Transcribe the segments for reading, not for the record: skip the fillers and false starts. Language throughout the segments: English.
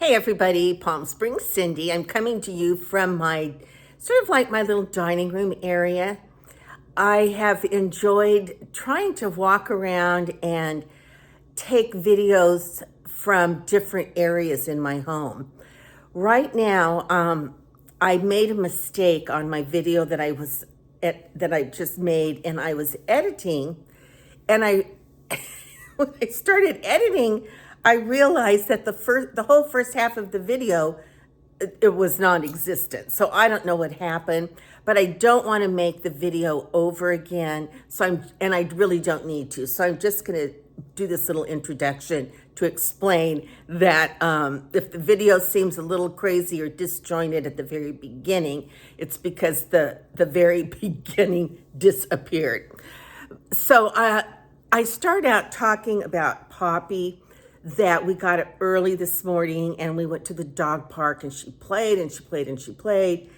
Hey everybody, Palm Springs Cindy. I'm coming to you from my sort of like my little dining room area. I have enjoyed trying to walk around and take videos from different areas in my home. Right now, I made a mistake on my video that I just made, and I was editing, and I when I started editing, I realized that the whole first half of the video, it was non-existent. So I don't know what happened, but I don't want to make the video over again. And I really don't need to. So I'm just going to do this little introduction to explain that if the video seems a little crazy or disjointed at the very beginning, it's because the very beginning disappeared. So I start out talking about Poppy, that we got up early this morning and we went to the dog park and she played and she played and she played.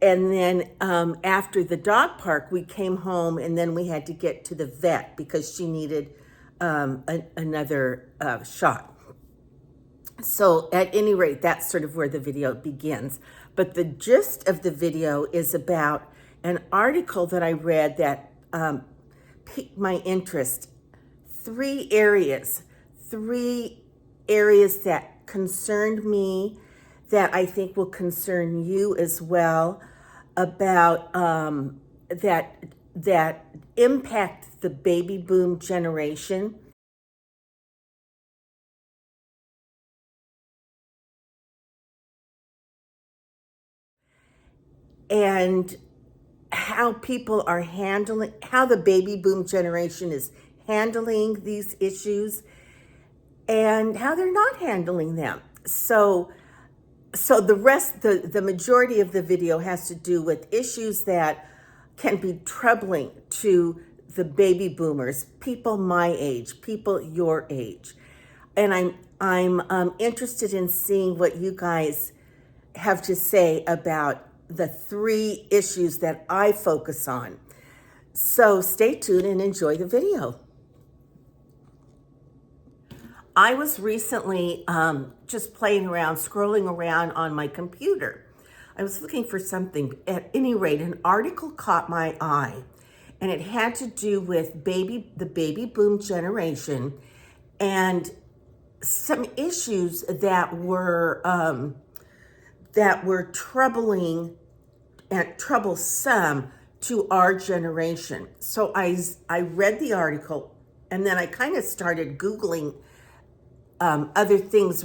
And then after the dog park, we came home and then we had to get to the vet because she needed another shot. So at any rate, that's sort of where the video begins. But the gist of the video is about an article that I read that piqued my interest. Three areas that concerned me that I think will concern you as well, about that impact the baby boom generation. And how the baby boom generation is handling these issues and how they're not handling them. So the majority of the video has to do with issues that can be troubling to the baby boomers, people my age, people your age. And I'm interested in seeing what you guys have to say about the three issues that I focus on. So stay tuned and enjoy the video. I was recently just playing around, scrolling around on my computer. I was looking for something. At any rate, an article caught my eye, and it had to do with the baby boom generation and some issues that were troubling and troublesome to our generation. So I read the article, and then I kind of started Googling other things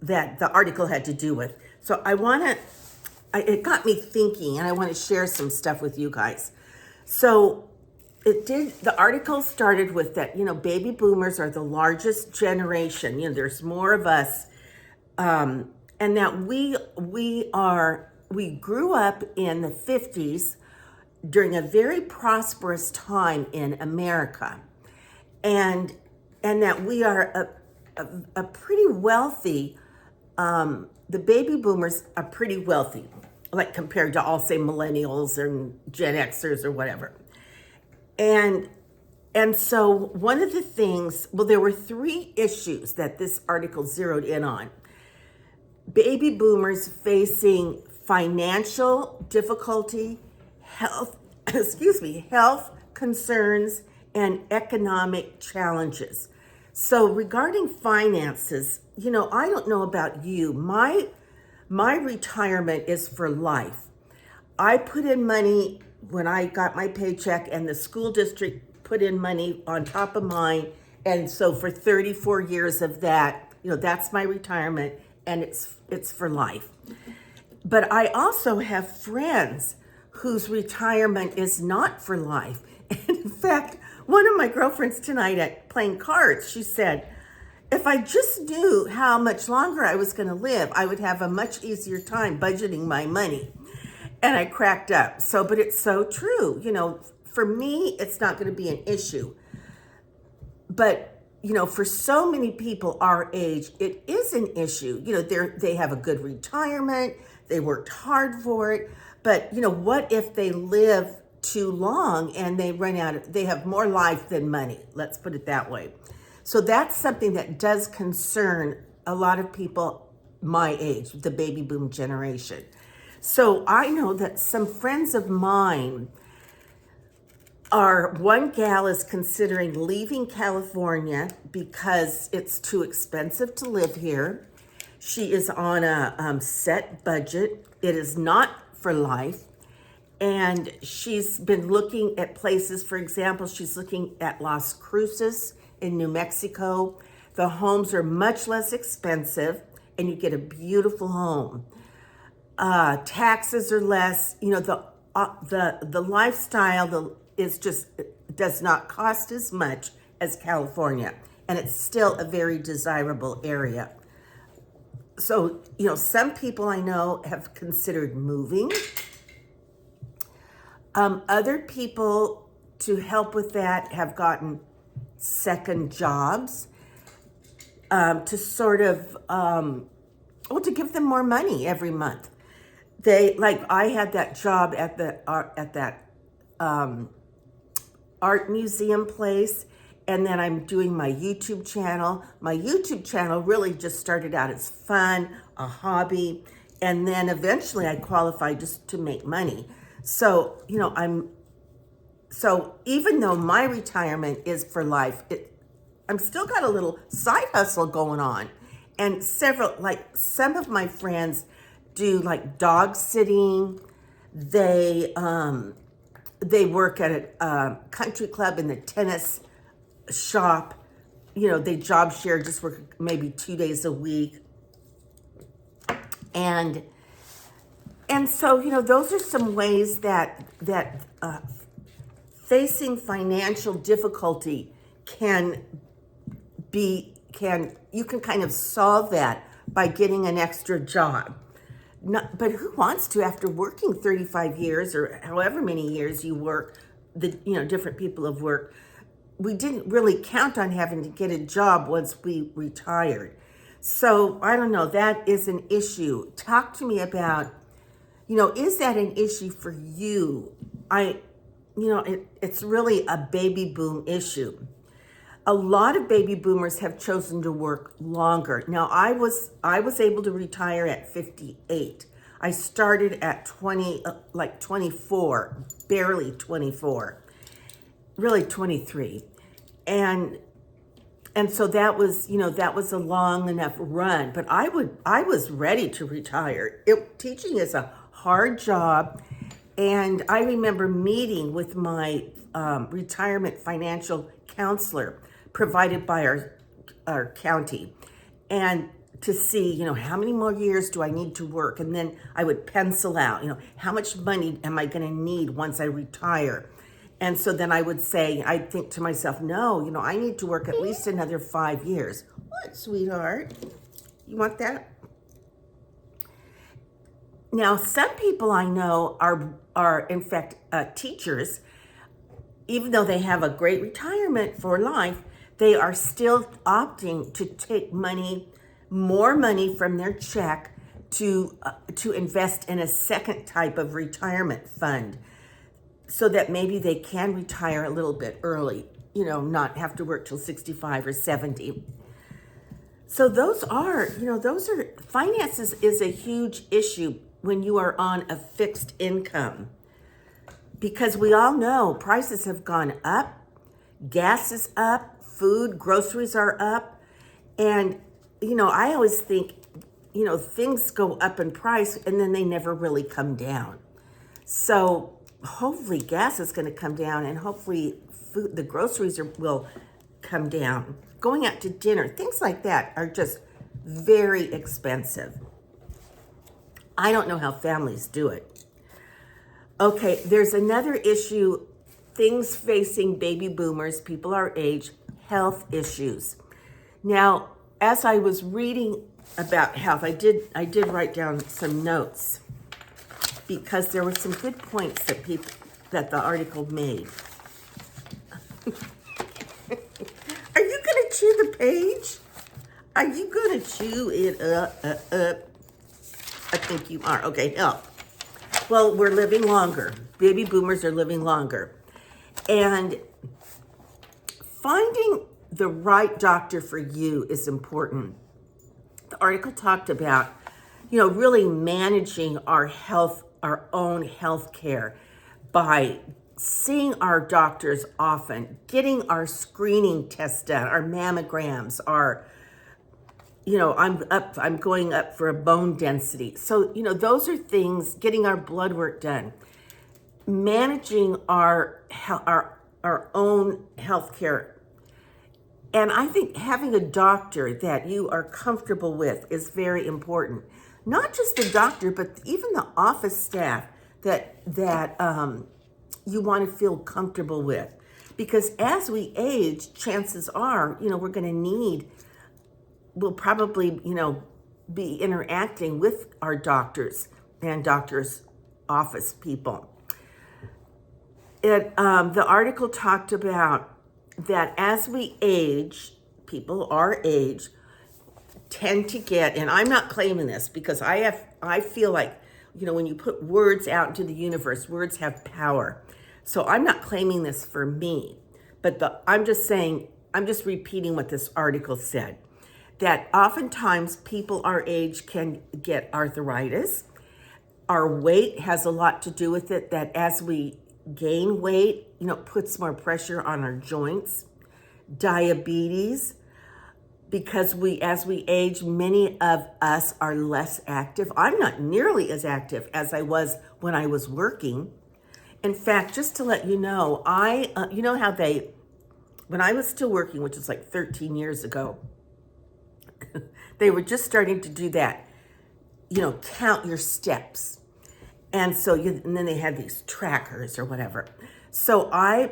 that the article had to do with. So it got me thinking, and I want to share some stuff with you guys. So the article started with that, baby boomers are the largest generation. There's more of us, and that we grew up in the 50s during a very prosperous time in America, and that we are a pretty wealthy, the baby boomers are pretty wealthy, like compared to, I'll say, millennials and Gen Xers or whatever. And so one of the things, there were three issues that this article zeroed in on. Baby boomers facing financial difficulty, health concerns, and economic challenges. So regarding finances, I don't know about you. My retirement is for life. I put in money when I got my paycheck, and the school district put in money on top of mine. And so for 34 years of that, that's my retirement, and it's for life. But I also have friends whose retirement is not for life. And in fact, one of my girlfriends tonight at playing cards, she said, if I just knew how much longer I was going to live, I would have a much easier time budgeting my money. And I cracked up. But it's so true. For me, it's not going to be an issue. But, for so many people our age, it is an issue. They have a good retirement. They worked hard for it. But, what if they live too long and they have more life than money? Let's put it that way. So that's something that does concern a lot of people my age, the baby boom generation. So I know that some friends of mine one gal is considering leaving California because it's too expensive to live here. She is on a set budget. It is not for life. And she's been looking at places. For example, she's looking at Las Cruces in New Mexico. The homes are much less expensive and you get a beautiful home. Taxes are less. You know, the lifestyle does not cost as much as California, and it's still a very desirable area. So, you know, some people I know have considered moving. Other people, to help with that, have gotten second jobs to sort of, to give them more money every month. I had that job at that art museum place, and then I'm doing my YouTube channel. My YouTube channel really just started out as fun, a hobby, and then eventually I qualified just to make money. So, you know, so even though my retirement is for life, I'm still got a little side hustle going on. And some of my friends do like dog sitting. They work at a country club in the tennis shop. You know, they job share, just work maybe 2 days a week. And so, you know, those are some ways that facing financial difficulty you can kind of solve that by getting an extra job. But who wants to, after working 35 years or however many years you work, different people have worked. We didn't really count on having to get a job once we retired. So I don't know, that is an issue. Talk to me about, you know, is that an issue for you? It's really a baby boom issue. A lot of baby boomers have chosen to work longer. Now, I was able to retire at 58. I started at 24, barely 24, really 23. And so that was a long enough run, but I was ready to retire. Teaching is a hard job. And I remember meeting with my retirement financial counselor provided by our county, and to see, you know, how many more years do I need to work? And then I would pencil out, you know, how much money am I going to need once I retire? And so then I'd think to myself, no, you know, I need to work at least another 5 years. What, sweetheart? You want that? Now, some people I know are in fact teachers. Even though they have a great retirement for life, they are still opting to take more money from their check to invest in a second type of retirement fund, so that maybe they can retire a little bit early, you know, not have to work till 65 or 70. So finances is a huge issue when you are on a fixed income, because we all know prices have gone up, gas is up, food, groceries are up. And, you know, I always think, you know, things go up in price and then they never really come down. So hopefully gas is going to come down, and hopefully the groceries will come down. Going out to dinner, things like that are just very expensive. I don't know how families do it. Okay, there's another issue, things facing baby boomers, people our age, health issues. Now, as I was reading about health, I did write down some notes, because there were some good points that the article made. Are you going to chew the page? Are you going to chew it up? I think you are. Okay, health. Well, we're living longer. Baby boomers are living longer. And finding the right doctor for you is important. the article talked about, really managing our health, our own health care by seeing our doctors often, getting our screening tests done, our mammograms, I'm going up for a bone density. So, those are things, getting our blood work done, managing our own health care. And I think having a doctor that you are comfortable with is very important. Not just the doctor, but even the office staff that you want to feel comfortable with. Because as we age, chances are, we're going to we'll probably, be interacting with our doctors and doctors' office people. The article talked about that as we age, people our age tend to get, and I'm not claiming this because I feel like, when you put words out into the universe, words have power. So I'm not claiming this for me, but I'm just repeating what this article said, that oftentimes people our age can get arthritis. Our weight has a lot to do with it, that as we gain weight, puts more pressure on our joints. Diabetes, because as we age, many of us are less active. I'm not nearly as active as I was when I was working. In fact, just to let you know, when I was still working, which is like 13 years ago, they were just starting to do that, count your steps. And and then they had these trackers or whatever. So I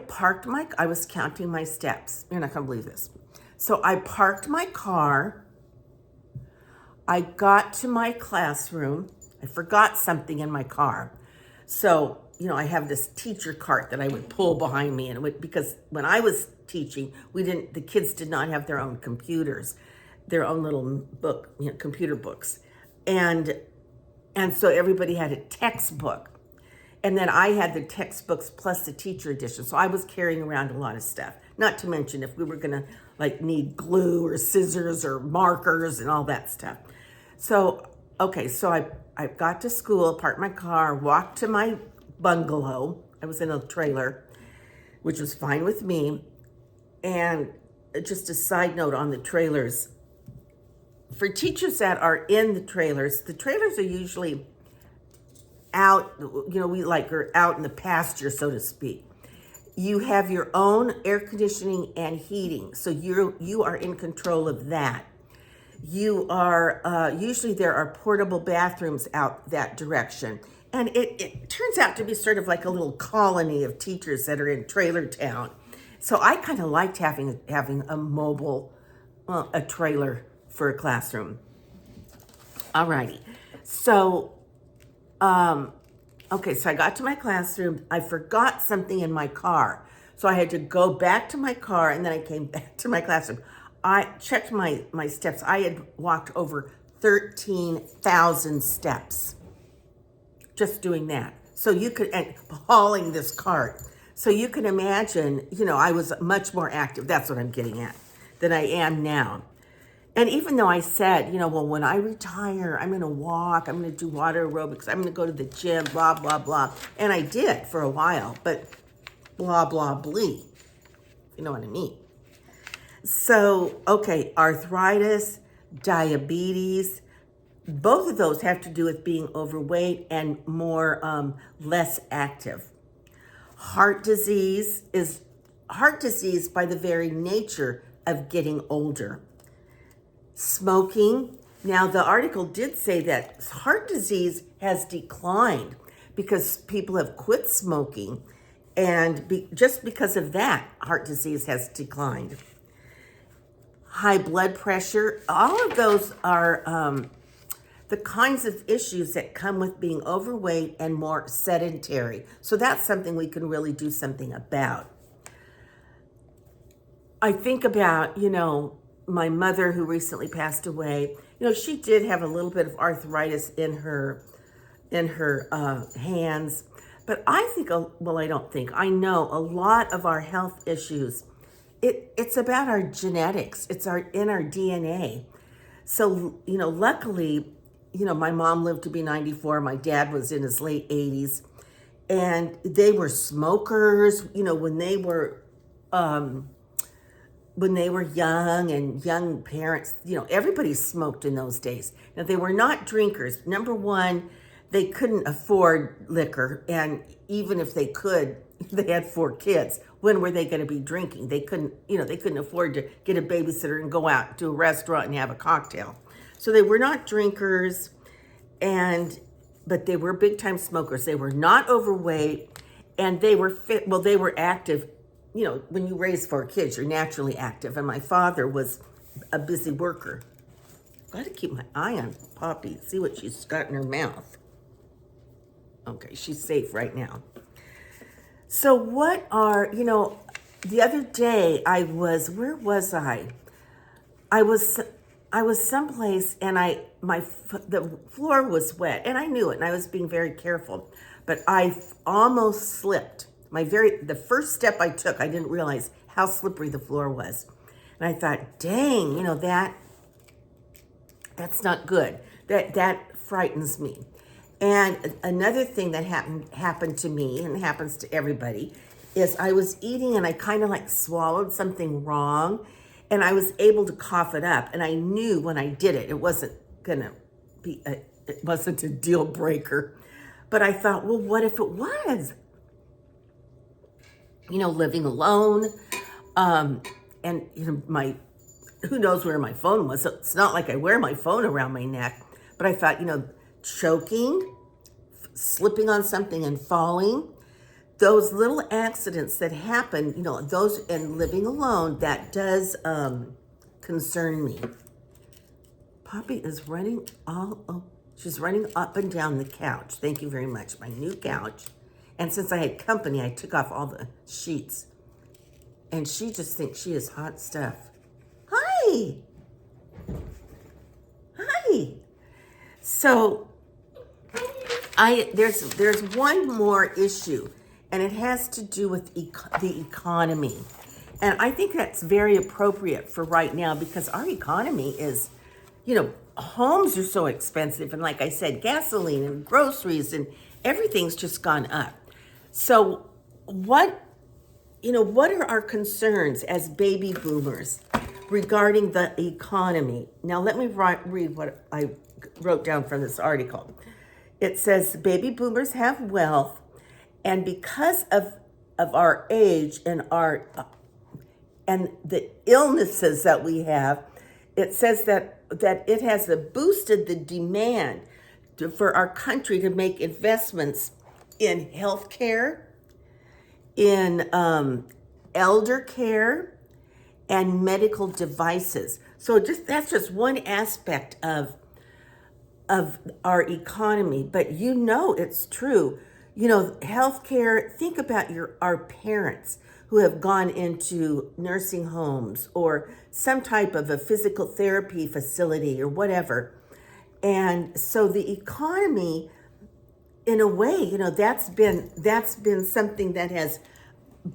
was counting my steps. You're not gonna believe this. So I parked my car. I got to my classroom. I forgot something in my car. So, I have this teacher cart that I would pull behind me, because when I was teaching, the kids did not have their own computers, their own little computer books. And so everybody had a textbook. And then I had the textbooks plus the teacher edition. So I was carrying around a lot of stuff. Not to mention if we were gonna need glue or scissors or markers and all that stuff. So I got to school, parked my car, walked to my bungalow. I was in a trailer, which was fine with me. And just a side note on the trailers, for teachers that are in the trailers are usually out, are out in the pasture, so to speak. You have your own air conditioning and heating, so you are in control of that. You are, usually there are portable bathrooms out that direction. And it turns out to be sort of like a little colony of teachers that are in trailer town. So I kind of liked having a mobile, a trailer for a classroom. Alrighty. So, so I got to my classroom. I forgot something in my car. So I had to go back to my car, and then I came back to my classroom. I checked my steps. I had walked over 13,000 steps just doing that. So and hauling this cart. So you can imagine, I was much more active. That's what I'm getting at, than I am now. And even though I said, when I retire, I'm going to walk, I'm going to do water aerobics, I'm going to go to the gym, blah, blah, blah. And I did for a while, but blah, blah, blee. You know what I mean? So, arthritis, diabetes, both of those have to do with being overweight and less active. Heart disease by the very nature of getting older. Smoking. Now, the article did say that heart disease has declined because people have quit smoking, and just because of that, heart disease has declined. High blood pressure, all of those are the kinds of issues that come with being overweight and more sedentary. So that's something we can really do something about. I think about, my mother who recently passed away. She did have a little bit of arthritis in her hands. But I know a lot of our health issues, it's about our genetics. It's in our DNA. So, luckily, my mom lived to be 94. My dad was in his late 80s. And they were smokers, when they were young and young parents, everybody smoked in those days. Now, they were not drinkers. Number one, they couldn't afford liquor. And even if they could, they had 4 kids. When were they going to be drinking? They couldn't afford to get a babysitter and go out to a restaurant and have a cocktail. So they were not drinkers, but they were big time smokers. They were not overweight, and they were fit. Well, they were active. When you raise 4 kids, you're naturally active. And my father was a busy worker. Got to keep my eye on Poppy, see what she's got in her mouth. Okay, she's safe right now. So the other day where was I? I was someplace, and the floor was wet, and I knew it, and I was being very careful, but I almost slipped. The first step I took, I didn't realize how slippery the floor was, and I thought, dang, that's not good. That frightens me. And another thing that happened to me, and happens to everybody, is I was eating and I kind of like swallowed something wrong, and I was able to cough it up. And I knew when I did it, it wasn't a deal breaker. But I thought, well, what if it was? Living alone, and who knows where my phone was. So it's not like I wear my phone around my neck. But I thought, choking, slipping on something and falling, those little accidents that happen, those, and living alone, that does concern me. Poppy is running she's running up and down the couch. Thank you very much. My new couch. And since I had company, I took off all the sheets. And she just thinks she is hot stuff. Hi. Hi. So there's one more issue, and it has to do with the economy. And I think that's very appropriate for right now, because our economy is, homes are so expensive. And like I said, gasoline and groceries and everything's just gone up. So what are our concerns as baby boomers regarding the economy? Now, let me read what I wrote down from this article. It says, baby boomers have wealth, and because of our age and the illnesses that we have, it says that it has boosted the demand for our country to make investments in healthcare, in elder care, and medical devices. So that's just one aspect of our economy, but it's true. Healthcare, think about our parents who have gone into nursing homes or some type of a physical therapy facility or whatever. And so the economy, in a way, that's been something that has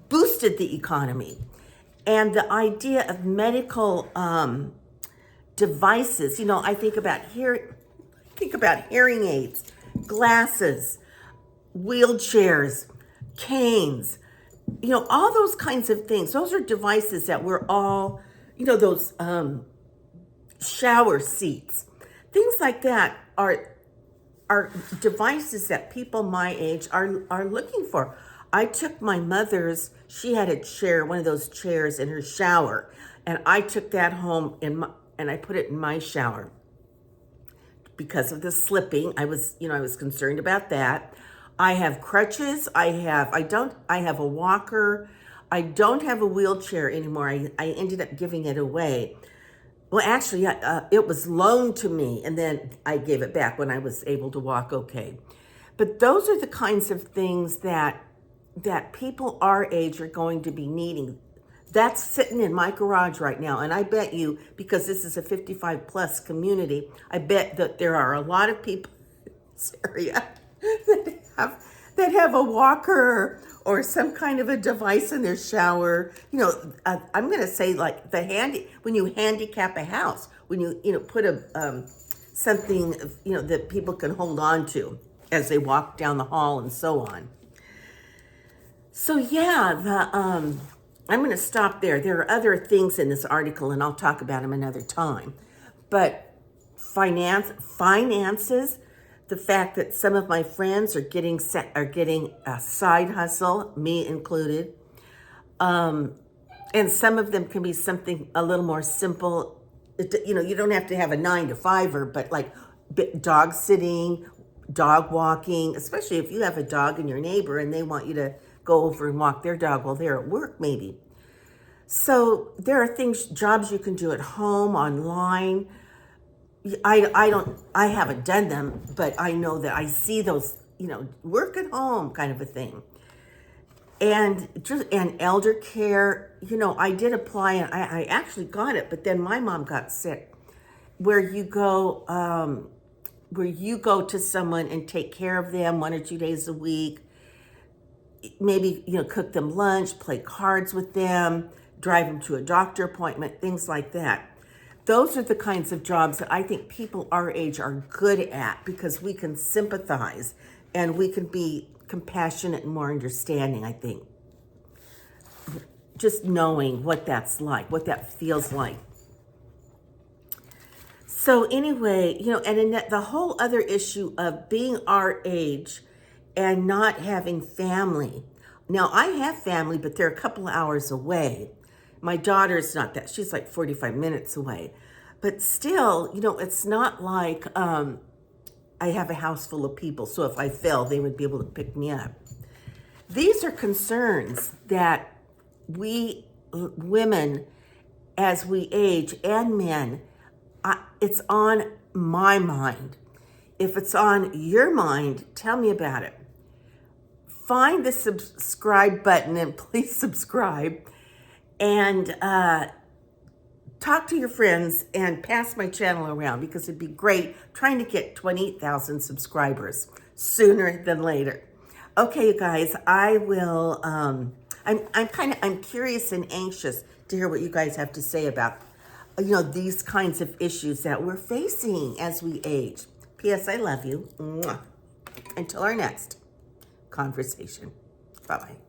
boosted the economy. And the idea of medical devices, I think about hearing aids, glasses, wheelchairs, canes, all those kinds of things. Those are devices that we're all, those shower seats, things like that are devices that people my age are looking for. I took my mother's, she had a chair, one of those chairs in her shower, and I took that home and I put it in my shower. Because of the slipping, I was concerned about that. I have crutches. I have a walker. I don't have a wheelchair anymore. I ended up giving it away. Well, actually, it was loaned to me, and then I gave it back when I was able to walk okay. But those are the kinds of things that people our age are going to be needing. That's sitting in my garage right now. And I bet you, because this is a 55 plus community, I bet that there are a lot of people in this area that have a walker or some kind of a device in their shower. I'm going to say like when you handicap a house, when you put something, that people can hold on to as they walk down the hall and so on. So yeah, I'm going to stop there. There are other things in this article, and I'll talk about them another time. But finances, the fact that some of my friends are getting a side hustle, me included, and some of them can be something a little more simple. You don't have to have a 9-to-5er, but like dog sitting, dog walking, especially if you have a dog and your neighbor and they want you to go over and walk their dog while they're at work, maybe. So there are jobs you can do at home, online. I haven't done them, but I know that I see those, work at home kind of a thing. And elder care, I did apply and I actually got it, but then my mom got sick. Where you go to someone and take care of them 1 or 2 days a week, maybe, cook them lunch, play cards with them, drive them to a doctor appointment, things like that. Those are the kinds of jobs that I think people our age are good at because we can sympathize and we can be compassionate and more understanding, I think. Just knowing what that's like, what that feels like. So anyway, and in the whole other issue of being our age and not having family. Now, I have family, but they're a couple of hours away. My daughter's not that. She's like 45 minutes away. But still, it's not like I have a house full of people, so if I fell, they would be able to pick me up. These are concerns that we women, as we age, and men, it's on my mind. If it's on your mind, tell me about it. Find the subscribe button and please subscribe. And talk to your friends and pass my channel around because it'd be great trying to get 28,000 subscribers sooner than later. Okay, you guys, I will, I'm curious and anxious to hear what you guys have to say about, these kinds of issues that we're facing as we age. P.S. I love you. Mwah. Until our next conversation. Bye-bye.